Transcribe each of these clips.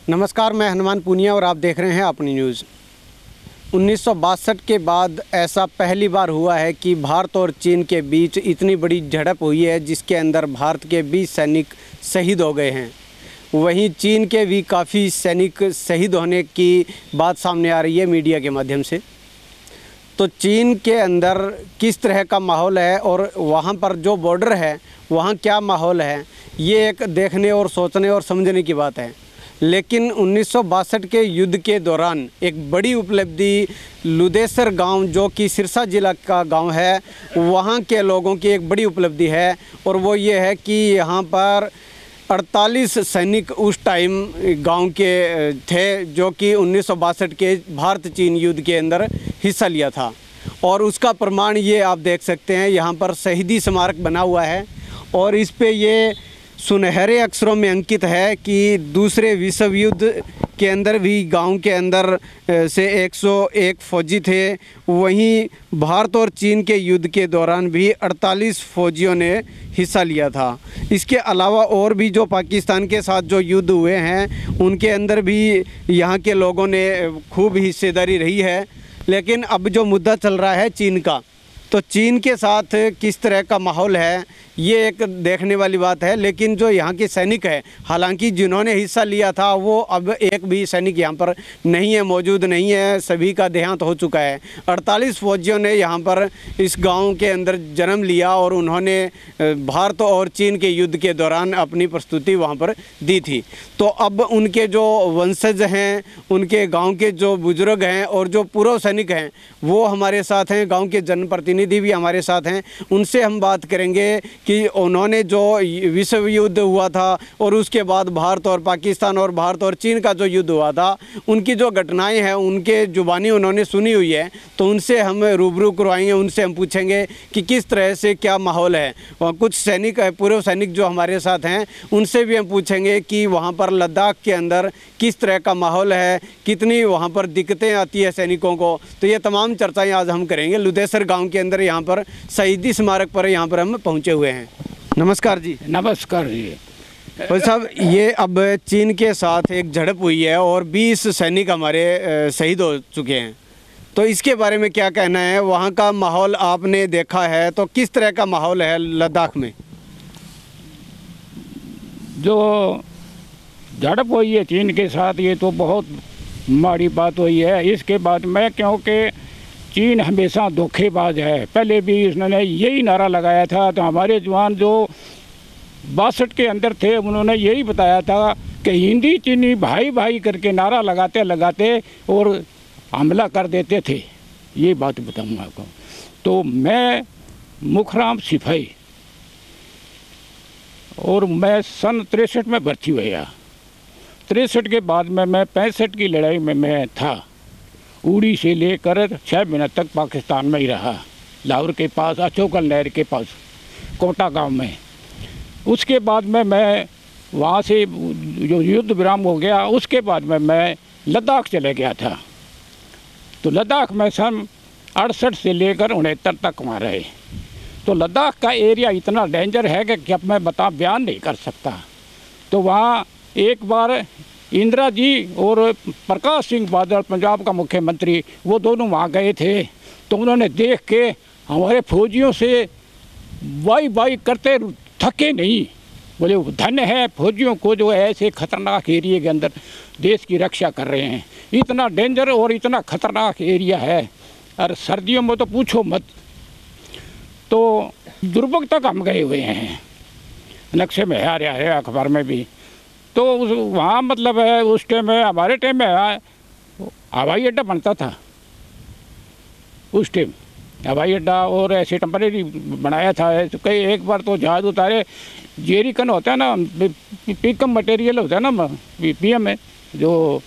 नमस्कार, मैं हनुमान पूनिया और आप देख रहे हैं अपनी न्यूज़। 1962 के बाद ऐसा पहली बार हुआ है कि भारत और चीन के बीच इतनी बड़ी झड़प हुई है जिसके अंदर भारत के 20 सैनिक शहीद हो गए हैं। वहीं चीन के भी काफ़ी सैनिक शहीद होने की बात सामने आ रही है मीडिया के माध्यम से। तो चीन के अंदर किस तरह का माहौल है और वहाँ पर जो बॉर्डर है वहाँ क्या माहौल है, ये एक देखने और सोचने और समझने की बात है। लेकिन 1962 के युद्ध के दौरान एक बड़ी उपलब्धि लुदेसर गांव, जो कि सिरसा जिला का गांव है, वहां के लोगों की एक बड़ी उपलब्धि है और वो ये है कि यहां पर 48 सैनिक उस टाइम गांव के थे जो कि 1962 के भारत चीन युद्ध के अंदर हिस्सा लिया था। और उसका प्रमाण ये आप देख सकते हैं, यहाँ पर शहीदी स्मारक बना हुआ है और इस पे ये सुनहरे अक्षरों में अंकित है कि दूसरे विश्व युद्ध के अंदर भी गांव के अंदर से 101 फौजी थे। वहीं भारत और चीन के युद्ध के दौरान भी 48 फौजियों ने हिस्सा लिया था। इसके अलावा और भी जो पाकिस्तान के साथ जो युद्ध हुए हैं उनके अंदर भी यहाँ के लोगों ने खूब हिस्सेदारी रही है। लेकिन अब जो मुद्दा चल रहा है चीन का, तो चीन के साथ किस तरह का माहौल है ये एक देखने वाली बात है। लेकिन जो यहाँ के सैनिक है, हालांकि जिन्होंने हिस्सा लिया था वो अब एक भी सैनिक यहाँ पर नहीं है, मौजूद नहीं है, सभी का देहांत हो चुका है। 48 फौजियों ने यहाँ पर इस गांव के अंदर जन्म लिया और उन्होंने भारत और चीन के युद्ध के दौरान अपनी प्रस्तुति वहाँ पर दी थी। तो अब उनके जो वंशज हैं, उनके गाँव के जो बुजुर्ग हैं और जो पूर्व सैनिक हैं वो हमारे साथ हैं, गाँव के जनप्रतिनिधि भी हमारे साथ हैं। उनसे हम बात करेंगे कि उन्होंने जो विश्व युद्ध हुआ था और उसके बाद भारत और पाकिस्तान और भारत और चीन का जो युद्ध हुआ था, उनकी जो घटनाएं हैं उनके जुबानी उन्होंने सुनी हुई है, तो उनसे हम रूबरू करवाएंगे। उनसे हम पूछेंगे कि किस तरह से क्या माहौल है। और कुछ सैनिक पूर्व सैनिक जो हमारे साथ हैं उनसे भी हम पूछेंगे कि वहाँ पर लद्दाख के अंदर किस तरह का माहौल है, कितनी वहाँ पर दिक्कतें आती है सैनिकों को। तो ये तमाम चर्चाएँ आज हम करेंगे लुदेसर गाँव के अंदर। यहाँ पर शहीदी स्मारक पर यहाँ पर हम पहुँचे हुए हैं। नमस्कार जी। नमस्कार जी। भाई साहब, ये अब चीन के साथ एक झड़प हुई है और 20 सैनिक हमारे शहीद हो चुके हैं, तो इसके बारे में क्या कहना है? वहाँ का माहौल आपने देखा है, तो किस तरह का माहौल है लद्दाख में? जो झड़प हुई है चीन के साथ, ये तो बहुत माड़ी बात हुई है। इसके बाद में, क्योंकि चीन हमेशा धोखेबाज है, पहले भी इसने यही नारा लगाया था। तो हमारे जवान जो 62 के अंदर थे उन्होंने यही बताया था कि हिंदी चीनी भाई भाई करके नारा लगाते लगाते और हमला कर देते थे। ये बात बताऊँगा आपको। तो मैं मुखराम सिपाही और मैं सन 63 में भर्ती हुआ। 63 के बाद में मैं 65 की लड़ाई में मैं था। उड़ी से लेकर 6 महीने तक पाकिस्तान में ही रहा, लाहौर के पास अशोकल नहर के पास कोटा गांव में। उसके बाद में मैं वहाँ से जो युद्ध विराम हो गया, उसके बाद में मैं लद्दाख चले गया था। तो लद्दाख में सन 68 से लेकर 69 तक वहाँ रहे। तो लद्दाख का एरिया इतना डेंजर है कि अब मैं बयान नहीं कर सकता। तो वहाँ एक बार इंदिरा जी और प्रकाश सिंह बादल, पंजाब का मुख्यमंत्री, वो दोनों वहाँ गए थे। तो उन्होंने देख के हमारे फौजियों से वाई वाई करते थके नहीं। बोले धन्य है फौजियों को जो ऐसे खतरनाक एरिया के अंदर देश की रक्षा कर रहे हैं। इतना डेंजर और इतना खतरनाक एरिया है, और सर्दियों में तो पूछो मत। तो दुर्भग तक हम गए हुए हैं, नक्शे में आ रहा है, अखबार में भी। तो वहाँ मतलब है उस टाइम में, हमारे टाइम में हवाई अड्डा बनता था। उस टाइम हवाई अड्डा और ऐसे टेम्परेरी बनाया था। तो कई एक बार तो जहाज़ उतारे, जेरिकन होता है ना, पिकअप मटेरियल होता है ना पीएम में, जो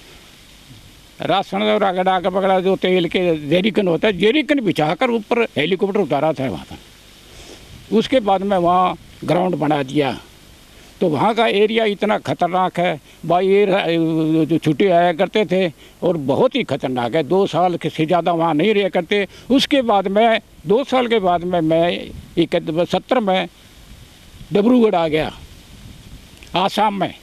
राशन और अगड़ा का पकड़ा जो तेल के जेरिकन होता है, जेरिकन बिछाकर ऊपर हेलीकॉप्टर उतारा था वहाँ पर। उसके बाद में वहाँ ग्राउंड बना दिया। तो वहाँ का एरिया इतना खतरनाक है, बाई एयर जो छुट्टी आया करते थे और बहुत ही खतरनाक है। 2 साल से ज़्यादा वहाँ नहीं रह करते। उसके बाद में 2 साल के बाद में मैं 71 में डिब्रूगढ़ आ गया, आसाम में।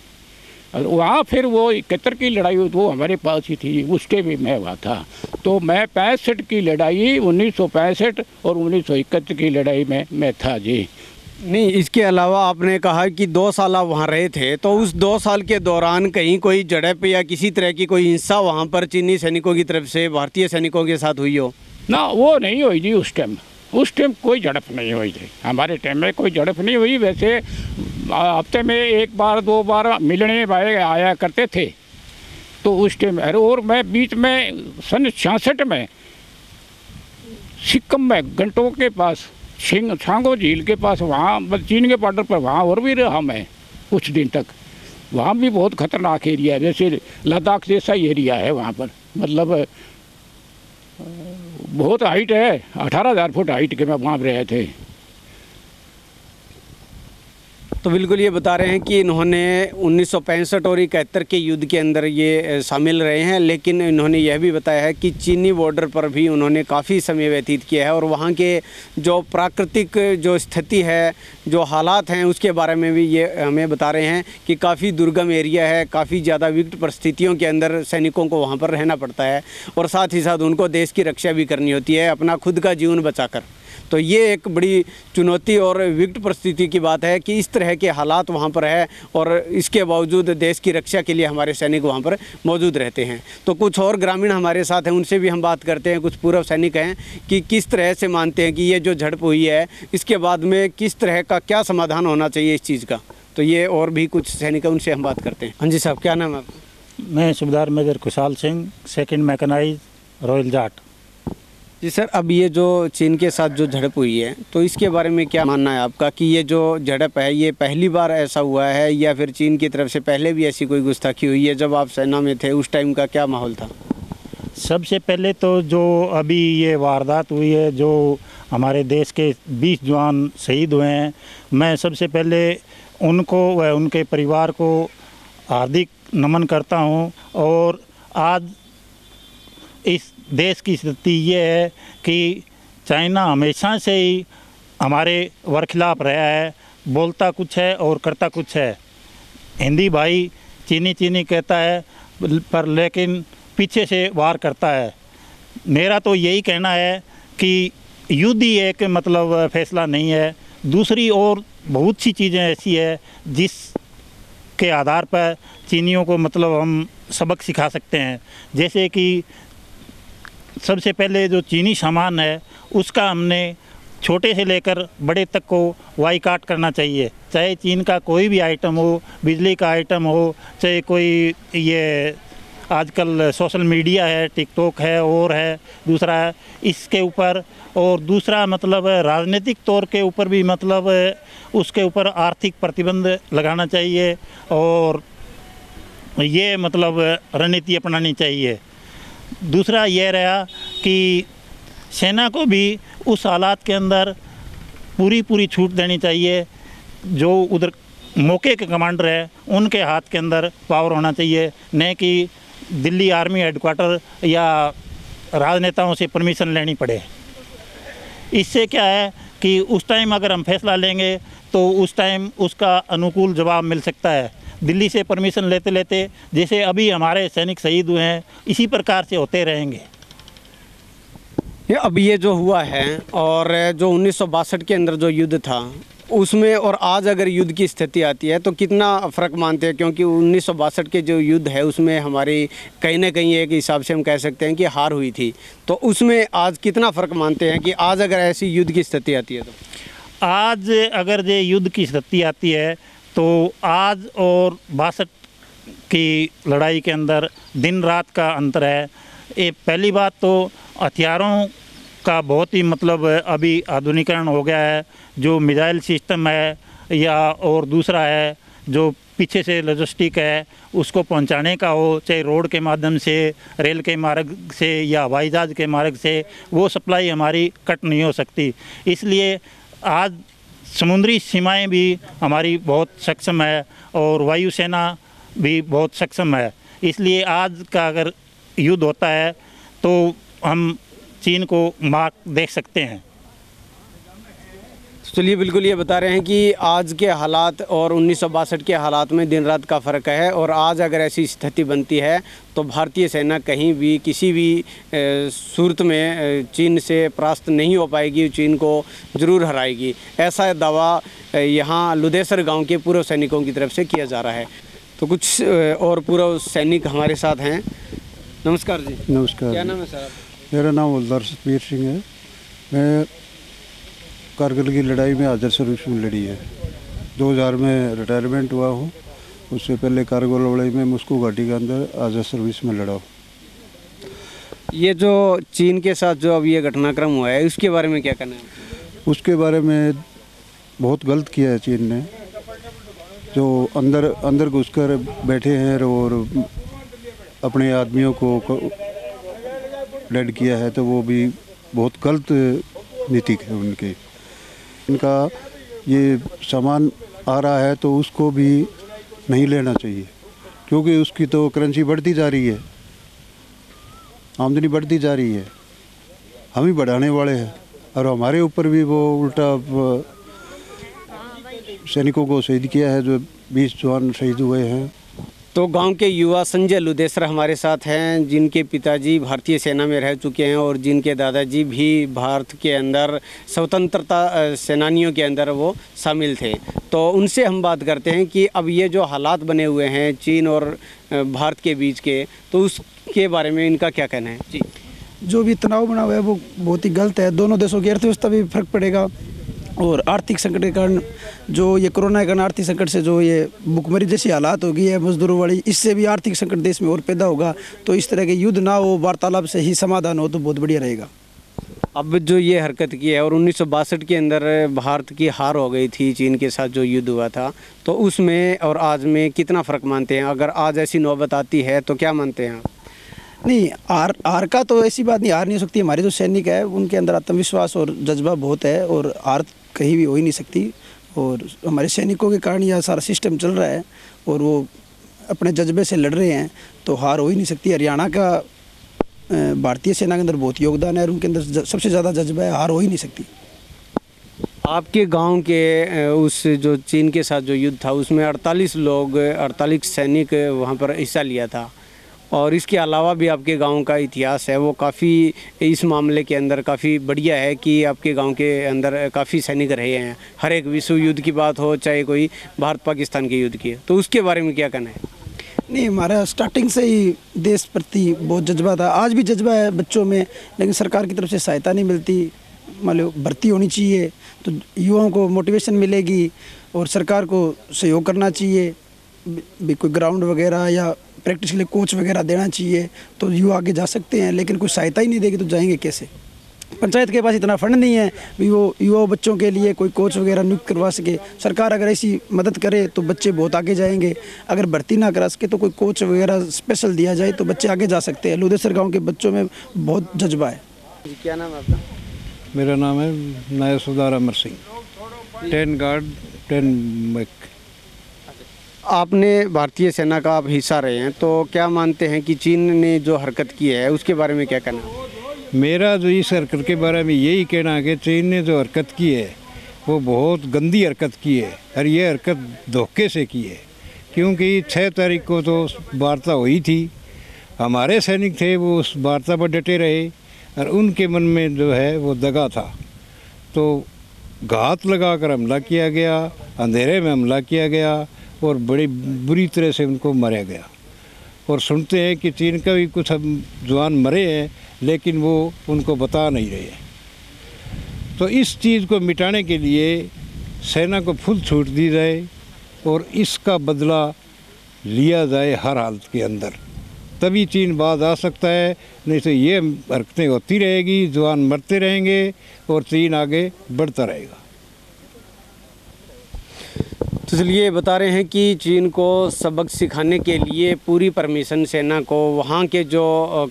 और वहाँ फिर वो 71 की लड़ाई हुई, वो हमारे पास ही थी, उसके भी मैं हुआ था। तो मैं 65 की लड़ाई 1965 और 1971 की लड़ाई में मैं था जी। नहीं, इसके अलावा आपने कहा कि 2 साल आप वहाँ रहे थे, तो उस 2 साल के दौरान कहीं कोई झड़प या किसी तरह की कोई हिंसा वहाँ पर चीनी सैनिकों की तरफ से भारतीय सैनिकों के साथ हुई हो? ना, वो नहीं हुई जी। उस टाइम कोई झड़प नहीं हुई थी, हमारे टाइम में कोई झड़प नहीं हुई। वैसे हफ्ते में 1 बार 2 बार मिलने भाई आया करते थे, तो उस टाइम। और मैं बीच में सन 66 में सिक्किम में गंटों के पास छांगो झील के पास, वहाँ चीन के बॉर्डर पर, वहाँ और भी रहा मैं कुछ दिन तक। वहाँ भी बहुत ख़तरनाक एरिया है, जैसे लद्दाख जैसा ही एरिया है वहाँ पर। मतलब बहुत हाइट है, 18,000 फुट हाइट के मैं वहाँ रहे थे। तो बिल्कुल ये बता रहे हैं कि इन्होंने 1965 और 71 के युद्ध के अंदर ये शामिल रहे हैं, लेकिन इन्होंने यह भी बताया है कि चीनी बॉर्डर पर भी उन्होंने काफ़ी समय व्यतीत किया है और वहाँ के जो प्राकृतिक जो स्थिति है, जो हालात हैं, उसके बारे में भी ये हमें बता रहे हैं कि काफ़ी दुर्गम एरिया है, काफ़ी ज़्यादा विकट परिस्थितियों के अंदर सैनिकों को वहाँ पर रहना पड़ता है और साथ ही साथ उनको देश की रक्षा भी करनी होती है अपना खुद का जीवन बचाकर। तो ये एक बड़ी चुनौती और विकट परिस्थिति की बात है कि इस तरह के हालात वहाँ पर है और इसके बावजूद देश की रक्षा के लिए हमारे सैनिक वहाँ पर मौजूद रहते हैं। तो कुछ और ग्रामीण हमारे साथ हैं, उनसे भी हम बात करते हैं। कुछ पूर्व सैनिक हैं कि किस तरह से मानते हैं कि ये जो झड़प हुई है इसके बाद में किस तरह का क्या समाधान होना चाहिए इस चीज़ का। तो ये और भी कुछ सैनिक हैं, उनसे हम बात करते हैं। हाँ जी साहब, क्या नाम है आपका? मैं सूबेदार major Khushhal Singh, 2nd mechanised, royal Jat. जी सर, अब ये जो चीन के साथ जो झड़प हुई है, तो इसके बारे में क्या मानना है आपका कि ये जो झड़प है ये पहली बार ऐसा हुआ है या फिर चीन की तरफ से पहले भी ऐसी कोई गुस्ताखी हुई है? जब आप सेना में थे उस टाइम का क्या माहौल था? सबसे पहले तो जो अभी ये वारदात हुई है, जो हमारे देश के 20 जवान शहीद हुए हैं, मैं सबसे पहले उनको व उनके परिवार को हार्दिक नमन करता हूं। और आज इस देश की स्थिति ये है कि चाइना हमेशा से ही हमारे खिलाफ रहा है, बोलता कुछ है और करता कुछ है। हिंदी भाई चीनी चीनी कहता है पर लेकिन पीछे से वार करता है। मेरा तो यही कहना है कि युद्ध ही एक मतलब फैसला नहीं है, दूसरी और बहुत सी चीज़ें ऐसी है जिस के आधार पर चीनियों को मतलब हम सबक सिखा सकते हैं। जैसे कि सबसे पहले जो चीनी सामान है उसका हमने छोटे से लेकर बड़े तक को बायकॉट करना चाहिए। चाहे चीन का कोई भी आइटम हो, बिजली का आइटम हो, चाहे कोई ये आजकल सोशल मीडिया है, टिकटॉक है और है दूसरा है इसके ऊपर। और दूसरा मतलब राजनीतिक तौर के ऊपर भी मतलब उसके ऊपर आर्थिक प्रतिबंध लगाना चाहिए और ये मतलब रणनीति अपनानी चाहिए। दूसरा ये रहा कि सेना को भी उस हालात के अंदर पूरी छूट देनी चाहिए। जो उधर मौके के कमांडर है उनके हाथ के अंदर पावर होना चाहिए, न कि दिल्ली आर्मी हेडक्वार्टर या राजनेताओं से परमिशन लेनी पड़े। इससे क्या है कि उस टाइम अगर हम फैसला लेंगे तो उस टाइम उसका अनुकूल जवाब मिल सकता है। दिल्ली से परमिशन लेते लेते जैसे अभी हमारे सैनिक शहीद हुए हैं, इसी प्रकार से होते रहेंगे। अब ये जो हुआ है और जो 1962 के अंदर जो युद्ध था उसमें और आज अगर युद्ध की स्थिति आती है तो कितना फ़र्क मानते हैं? क्योंकि 1962 के जो युद्ध है उसमें हमारी कहीं ना कहीं एक हिसाब से हम कह सकते हैं कि हार हुई थी, तो उसमें आज कितना फ़र्क मानते हैं कि आज अगर ऐसी युद्ध की स्थिति आती है? तो आज अगर ये युद्ध की स्थिति आती है तो आज और 62 की लड़ाई के अंदर दिन रात का अंतर है। ये पहली बात तो हथियारों का बहुत ही मतलब अभी आधुनिकीकरण हो गया है, जो मिसाइल सिस्टम है या और दूसरा है जो पीछे से लॉजिस्टिक है उसको पहुंचाने का हो, चाहे रोड के माध्यम से, रेल के मार्ग से या हवाई जहाज़ के मार्ग से, वो सप्लाई हमारी कट नहीं हो सकती। इसलिए आज समुद्री सीमाएं भी हमारी बहुत सक्षम है और वायुसेना भी बहुत सक्षम है। इसलिए आज का अगर युद्ध होता है तो हम चीन को मात देख सकते हैं। चलिए, बिल्कुल ये बता रहे हैं कि आज के हालात और 1962 के हालात में दिन रात का फ़र्क है, और आज अगर ऐसी स्थिति बनती है तो भारतीय सेना कहीं भी किसी भी सूरत में चीन से परास्त नहीं हो पाएगी, चीन को ज़रूर हराएगी। ऐसा दावा यहाँ लुदेसर गांव के पूर्व सैनिकों की तरफ से किया जा रहा है। तो कुछ और पूर्व सैनिक हमारे साथ हैं। नमस्कार जी। नमस्कार। क्या नाम है सर? मेरा नाम हवलदार सतबीर सिंह है। मैं कारगिल की लड़ाई में हाजिर सर्विस में लड़ी है। 2000 में रिटायरमेंट हुआ हूँ। उससे पहले कारगिल लड़ाई में मुस्को घाटी के अंदर हाजिर सर्विस में लड़ा हूँ। ये जो चीन के साथ जो अब ये घटनाक्रम हुआ है, उसके बारे में क्या कहना है? उसके बारे में बहुत गलत किया है चीन ने, जो अंदर घुसकर बैठे हैं और अपने आदमियों को डेड किया है, तो वो भी बहुत गलत नीति है उनकी। इनका ये सामान आ रहा है तो उसको भी नहीं लेना चाहिए, क्योंकि उसकी तो करेंसी बढ़ती जा रही है, आमदनी बढ़ती जा रही है। हम ही बढ़ाने वाले हैं, और हमारे ऊपर भी वो उल्टा सैनिकों को शहीद किया है, जो 20 जवान शहीद हुए हैं। तो गांव के युवा संजय लुदेसर हमारे साथ हैं, जिनके पिताजी भारतीय सेना में रह चुके हैं और जिनके दादाजी भी भारत के अंदर स्वतंत्रता सेनानियों के अंदर वो शामिल थे। तो उनसे हम बात करते हैं कि अब ये जो हालात बने हुए हैं चीन और भारत के बीच के, तो उसके बारे में इनका क्या कहना है? जी, जो भी तनाव बना हुआ है वो बहुत ही गलत है। दोनों देशों की अर्थव्यवस्था भी फर्क पड़ेगा, और आर्थिक संकट के कारण जो ये कोरोना के कारण आर्थिक संकट से जो ये भुखमरी जैसी हालात हो गई है मजदूरों वाली, इससे भी आर्थिक संकट देश में और पैदा होगा। तो इस तरह के युद्ध ना हो, वार्तालाप से ही समाधान हो तो बहुत बढ़िया रहेगा। अब जो ये हरकत की है, और 1962 के अंदर भारत की हार हो गई थी चीन के साथ जो युद्ध हुआ था, तो उसमें और आज में कितना फ़र्क मानते हैं? अगर आज ऐसी नौबत आती है तो क्या मानते हैं आप? नहीं, हार का तो ऐसी बात नहीं, हार नहीं हो सकती। हमारे जो सैनिक है उनके अंदर आत्मविश्वास और जज्बा बहुत है, और हार कहीं भी हो ही नहीं सकती। और हमारे सैनिकों के कारण यह सारा सिस्टम चल रहा है, और वो अपने जज्बे से लड़ रहे हैं, तो हार हो ही नहीं सकती। हरियाणा का भारतीय सेना के अंदर बहुत योगदान है, और उनके अंदर सबसे ज़्यादा जज्बा है, हार हो ही नहीं सकती। आपके गांव के उस जो चीन के साथ जो युद्ध था, उसमें 48 सैनिक वहां पर हिस्सा लिया था, और इसके अलावा भी आपके गांव का इतिहास है वो काफ़ी इस मामले के अंदर काफ़ी बढ़िया है कि आपके गांव के अंदर काफ़ी सैनिक रहे हैं। हर एक विश्व युद्ध की बात हो, चाहे कोई भारत पाकिस्तान के युद्ध की, तो उसके बारे में क्या कहना है? नहीं, हमारा स्टार्टिंग से ही देश प्रति बहुत जज्बा था, आज भी जज्बा है बच्चों में, लेकिन सरकार की तरफ से सहायता नहीं मिलती। मान लो भर्ती होनी चाहिए तो युवाओं को मोटिवेशन मिलेगी, और सरकार को सहयोग करना चाहिए, भी कोई ग्राउंड वगैरह या प्रैक्टिस के लिए कोच वगैरह देना चाहिए, तो युवा आगे जा सकते हैं। लेकिन कोई सहायता ही नहीं देगी तो जाएंगे कैसे? पंचायत के पास इतना फंड नहीं है भी वो युवा बच्चों के लिए कोई कोच वगैरह नियुक्त करवा सके। सरकार अगर ऐसी मदद करे तो बच्चे बहुत आगे जाएंगे। अगर भर्ती ना करा सके तो कोई कोच वगैरह स्पेशल दिया जाए तो बच्चे आगे जा सकते हैं। लुदेसर गाँव के बच्चों में बहुत जज्बा है। क्या नाम है आपका? मेरा नाम है नायब सरदार अमर सिंह, 10 गार्ड 10 मैक। आपने भारतीय सेना का आप हिस्सा रहे हैं, तो क्या मानते हैं कि चीन ने जो हरकत की है उसके बारे में क्या कहना है? मेरा जो इस हरकत के बारे में यही कहना है कि चीन ने जो हरकत की है वो बहुत गंदी हरकत की है, और ये हरकत धोखे से की है, क्योंकि 6 तारीख को तो वार्ता हुई थी, हमारे सैनिक थे वो उस वार्ता पर डटे रहे, और उनके मन में जो है वो दगा था, तो घात लगाकर हमला किया गया, अंधेरे में हमला किया गया, और बड़ी बुरी तरह से उनको मारा गया। और सुनते हैं कि चीन का भी कुछ जवान मरे हैं, लेकिन वो उनको बता नहीं रहे हैं। तो इस चीज़ को मिटाने के लिए सेना को फुल छूट दी जाए, और इसका बदला लिया जाए हर हालत के अंदर, तभी चीन बाज आ सकता है। नहीं तो ये हरकतें होती रहेगी, जवान मरते रहेंगे, और चीन आगे बढ़ता रहेगा। तो चलिए बता रहे हैं कि चीन को सबक सिखाने के लिए पूरी परमिशन सेना को वहाँ के जो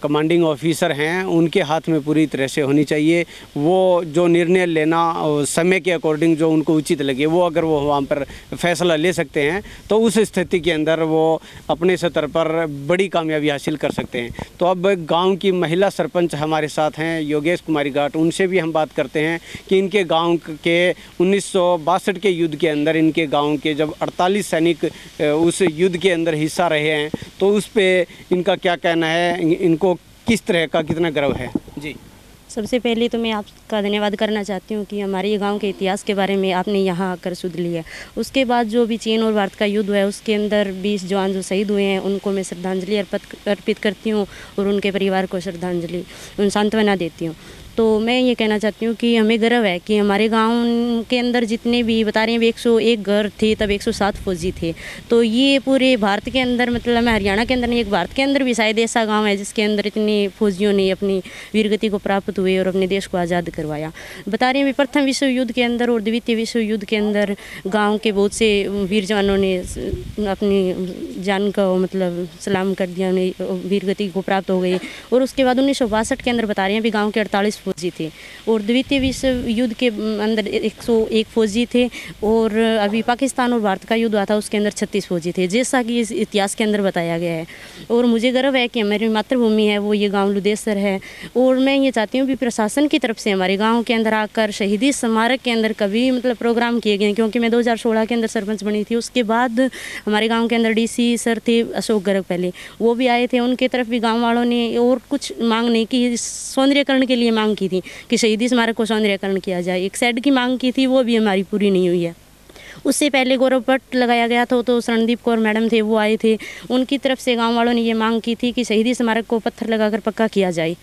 कमांडिंग ऑफिसर हैं उनके हाथ में पूरी तरह से होनी चाहिए। वो जो निर्णय लेना समय के अकॉर्डिंग जो उनको उचित लगे वो अगर वो वहाँ पर फैसला ले सकते हैं तो उस स्थिति के अंदर वो अपने स्तर पर बड़ी कामयाबी हासिल कर सकते हैं। तो अब गाँव की महिला सरपंच हमारे साथ हैं योगेश कुमारी घाट, उनसे भी हम बात करते हैं कि इनके गाँव के 1962 के युद्ध के अंदर इनके गाँव के जब 48 सैनिक उस युद्ध के अंदर हिस्सा रहे हैं तो उस पे इनका क्या कहना है, इनको किस तरह का कितना गर्व है। जी सबसे पहले तो मैं आपका धन्यवाद करना चाहती हूँ कि हमारे गांव के इतिहास के बारे में आपने यहाँ आकर सुध लिया। उसके बाद जो भी चीन और भारत का युद्ध हुआ है उसके अंदर 20 जवान जो शहीद हुए हैं उनको मैं श्रद्धांजलि अर्पित करती हूँ और उनके परिवार को श्रद्धांजलि सांत्वना देती हूँ। तो मैं ये कहना चाहती हूँ कि हमें गर्व है कि हमारे गांव के अंदर जितने भी बता रहे हैं 101 घर थे, तब 107 फौजी थे। तो ये पूरे भारत के अंदर मतलब मैं हरियाणा के अंदर नहीं, एक भारत के अंदर भी शायद ऐसा गांव है जिसके अंदर इतने फौजियों ने अपनी वीरगति को प्राप्त हुए और अपने देश को आज़ाद करवाया। बता रहे हैं प्रथम विश्व युद्ध के अंदर और द्वितीय विश्व युद्ध के अंदर गाँव के बहुत से वीर जवानों ने अपनी जान को मतलब सलाम कर दिया, उन्हें वीरगति को प्राप्त हो गई। और उसके बाद 1962 के अंदर बता रहे हैं भी गाँव के 48 फौजी थे और द्वितीय विश्व युद्ध के अंदर 101 फौजी थे और अभी पाकिस्तान और भारत का युद्ध हुआ था उसके अंदर 36 फौजी थे, जैसा कि इस इतिहास के अंदर बताया गया है। और मुझे गर्व है कि हमारी मातृभूमि है वो ये गांव लुदेसर है। और मैं ये चाहती हूँ कि प्रशासन की तरफ से हमारे गाँव के अंदर आकर शहीदी स्मारक के अंदर कभी मतलब प्रोग्राम किए गए, क्योंकि मैं 2016 के अंदर सरपंच बनी थी। उसके बाद हमारे गाँव के अंदर DC सर थे अशोक गर्ग, पहले वो भी आए थे। उनके तरफ भी गाँव वालों ने और कुछ मांग नहीं की, सौंदर्यकरण के लिए मांग की थी कि शहीदी स्मारक को सौंदर्यकरण किया जाए। एक शेड की मांग की थी, वो भी हमारी पूरी नहीं हुई है। उससे पहले गौरव पट लगाया गया था तो शरणदीप कौर मैडम थे वो आए थे, उनकी तरफ से गांव वालों ने ये मांग की थी कि शहीदी स्मारक को पत्थर लगाकर पक्का किया जाए।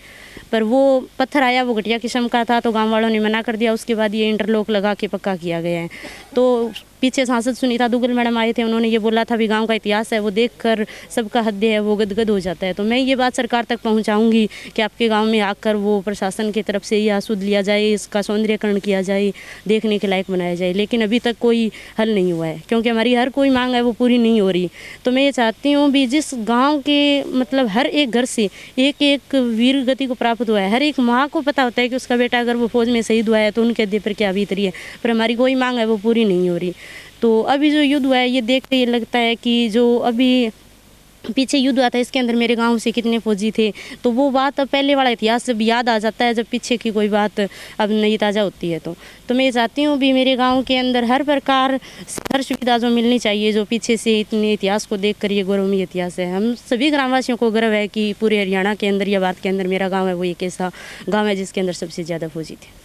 पर वो पत्थर आया वो घटिया किस्म का था तो गांव वालों ने मना कर दिया। उसके बाद ये इंटरलॉक लगा के पक्का किया गया है। तो पीछे सांसद सुनीता दुग्गल मैडम आए थे, उन्होंने ये बोला था भी गांव का इतिहास है वो देखकर सबका हृदय है वो गदगद हो जाता है। तो मैं ये बात सरकार तक पहुंचाऊंगी कि आपके गांव में आकर वो प्रशासन की तरफ से यह सुध लिया जाए, इसका सौंदर्यकरण किया जाए, देखने के लायक बनाया जाए। लेकिन अभी तक कोई हल नहीं हुआ है क्योंकि हमारी हर कोई मांग है वो पूरी नहीं हो रही। तो मैं ये चाहती हूँ भी जिस गाँव के मतलब हर एक घर से एक एक वीर गति को प्राप्त हुआ है, हर एक माँ को पता होता है कि उसका बेटा अगर वो फौज में शहीद हुआ है तो उनके हृदय पर क्या बीत रही है, पर हमारी कोई मांग है वो पूरी नहीं हो रही। तो अभी जो युद्ध हुआ है ये देख के ये लगता है कि जो अभी पीछे युद्ध हुआ था इसके अंदर मेरे गांव से कितने फौजी थे, तो वो बात अब पहले वाला इतिहास जब याद आ जाता है, जब पीछे की कोई बात अब नई ताज़ा होती है। तो मैं चाहती हूँ भी मेरे गांव के अंदर हर प्रकार हर सुविधा जो मिलनी चाहिए, जो पीछे से इतने इतिहास को देखकर ये गौरवमय इतिहास है। हम सभी ग्रामवासियों को गर्व है कि पूरे हरियाणा के अंदर या भारत के अंदर मेरा गाँव है वो एक ऐसा गाँव है जिसके अंदर सबसे ज़्यादा फौजी थे।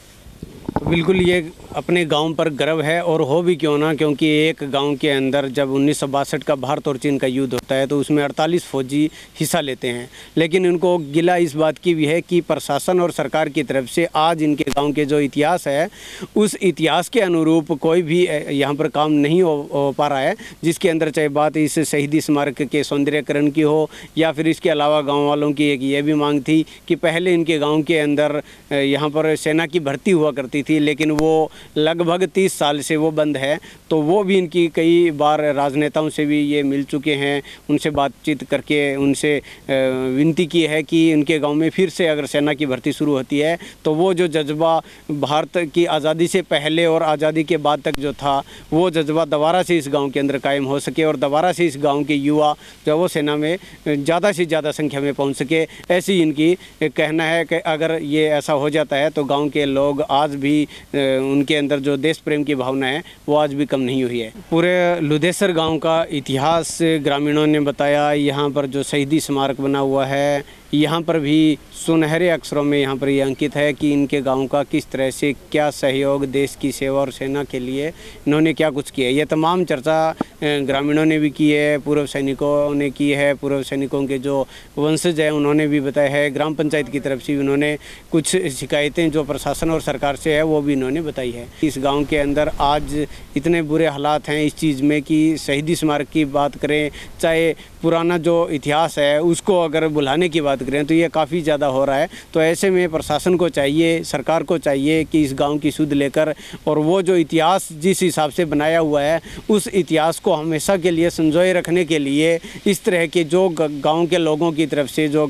बिल्कुल ये अपने गांव पर गर्व है और हो भी क्यों ना, क्योंकि एक गांव के अंदर जब 1962 का भारत और चीन का युद्ध होता है तो उसमें 48 फौजी हिस्सा लेते हैं। लेकिन उनको गिला इस बात की भी है कि प्रशासन और सरकार की तरफ से आज इनके गांव के जो इतिहास है उस इतिहास के अनुरूप कोई भी यहाँ पर काम नहीं हो पा रहा है, जिसके अंदर चाहे बात इस शहीदी स्मारक के सौंदर्यकरण की हो या फिर इसके अलावा गाँव वालों की एक ये भी मांग थी कि पहले इनके गाँव के अंदर यहाँ पर सेना की भर्ती हुआ करती थी, लेकिन वो लगभग 30 साल से वो बंद है। तो वो भी इनकी कई बार राजनेताओं से भी ये मिल चुके हैं, उनसे बातचीत करके उनसे विनती की है कि उनके गांव में फिर से अगर सेना की भर्ती शुरू होती है तो वो जो जज्बा भारत की आज़ादी से पहले और आज़ादी के बाद तक जो था वो जज्बा दोबारा से इस गाँव के अंदर कायम हो सके और दोबारा से इस गाँव के युवा जो वो सेना में ज़्यादा से ज़्यादा संख्या में पहुँच सके, ऐसी इनकी कहना है कि अगर ये ऐसा हो जाता है तो गाँव के लोग आज भी उनके अंदर जो देश प्रेम की भावना है वो आज भी कम नहीं हुई है। पूरे लुदेसर गांव का इतिहास ग्रामीणों ने बताया। यहाँ पर जो शहीदी स्मारक बना हुआ है यहाँ पर भी सुनहरे अक्षरों में यहाँ पर ये अंकित है कि इनके गांव का किस तरह से क्या सहयोग देश की सेवा और सेना के लिए इन्होंने क्या कुछ किया। ये तमाम चर्चा ग्रामीणों ने भी की है, पूर्व सैनिकों ने की है, पूर्व सैनिकों के जो वंशज हैं उन्होंने भी बताया है। ग्राम पंचायत की तरफ से भी उन्होंने कुछ शिकायतें जो प्रशासन और सरकार से है वो भी इन्होंने बताई है। इस गाँव के अंदर आज इतने बुरे हालात हैं इस चीज़ में कि शहीदी स्मारक की बात करें, चाहे पुराना जो इतिहास है उसको अगर बुलाने की बात करें तो ये काफ़ी ज़्यादा हो रहा है। तो ऐसे में प्रशासन को चाहिए, सरकार को चाहिए कि इस गांव की सुध लेकर और वो जो इतिहास जिस हिसाब से बनाया हुआ है उस इतिहास को हमेशा के लिए संजोए रखने के लिए इस तरह के जो गांव के लोगों की तरफ से, जो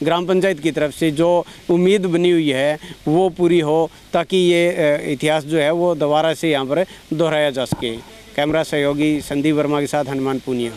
ग्राम पंचायत की तरफ से जो उम्मीद बनी हुई है वो पूरी हो, ताकि ये इतिहास जो है वो दोबारा से यहाँ पर दोहराया जा सके। कैमरा सहयोगी संदीप वर्मा के साथ हनुमान पूनिया।